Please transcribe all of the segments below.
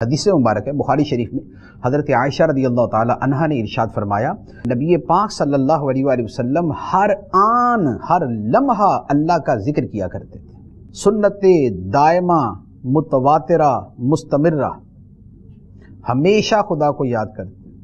حدیث مبارک ہے بخاری شریف میں حضرت عائشہ رضی اللہ تعالی عنہا نے ارشاد فرمایا، نبی پاک صلی اللہ علیہ وآلہ وسلم ہر آن ہر لمحہ اللہ کا ذکر کیا کرتے تھے، سنت دائمہ متواترہ مستمرہ، ہمیشہ خدا کو یاد کرتے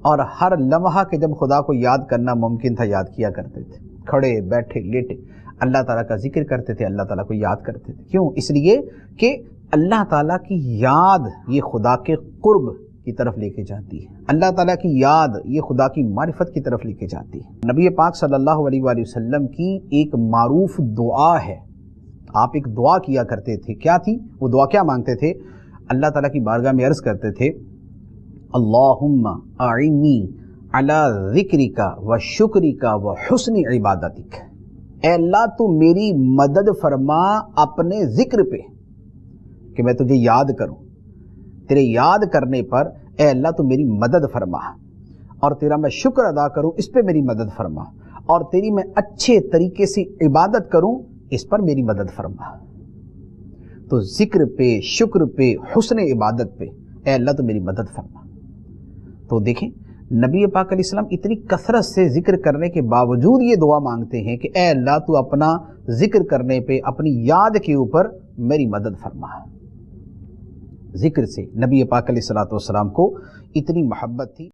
اور ہر لمحہ کہ جب خدا کو یاد کرنا ممکن تھا یاد کیا کرتے تھے، کھڑے بیٹھے لیٹے اللہ تعالیٰ کا ذکر کرتے تھے، اللہ تعالیٰ کو یاد کرتے تھے۔ کیوں؟ اس لیے کہ اللہ تعالیٰ کی یاد یہ خدا کے قرب کی طرف لے کے جاتی ہے، اللہ تعالیٰ کی یاد یہ خدا کی معرفت کی طرف لے کے جاتی ہے۔ نبی پاک صلی اللہ علیہ وآلہ وسلم کی ایک معروف دعا ہے، آپ ایک دعا کیا کرتے تھے، کیا تھی وہ دعا؟ کیا مانگتے تھے؟ اللہ تعالیٰ کی بارگاہ میں عرض کرتے تھے، اللہم اعنی علی ذکرک و شکرک و حسن عبادتک، اے اللہ تو میری مدد فرما اپنے ذکر پہ کہ میں تجھے یاد کروں، تیرے یاد کرنے پر اے اللہ تو میری مدد فرما، اور تیرا میں شکر ادا کروں اس پہ میری مدد فرما، اور تیری میں اچھے طریقے سے عبادت کروں اس پر میری مدد فرما۔ تو ذکر پہ، شکر پہ، حسن عبادت پہ اے اللہ تو میری مدد فرما۔ تو دیکھیں نبی پاک علیہ السلام اتنی کثرت سے ذکر کرنے کے باوجود یہ دعا مانگتے ہیں کہ اے اللہ تو اپنا ذکر کرنے پہ، اپنی یاد کے اوپر میری مدد فرما۔ ذکر سے نبی پاک علیہ الصلوۃ والسلام کو اتنی محبت تھی۔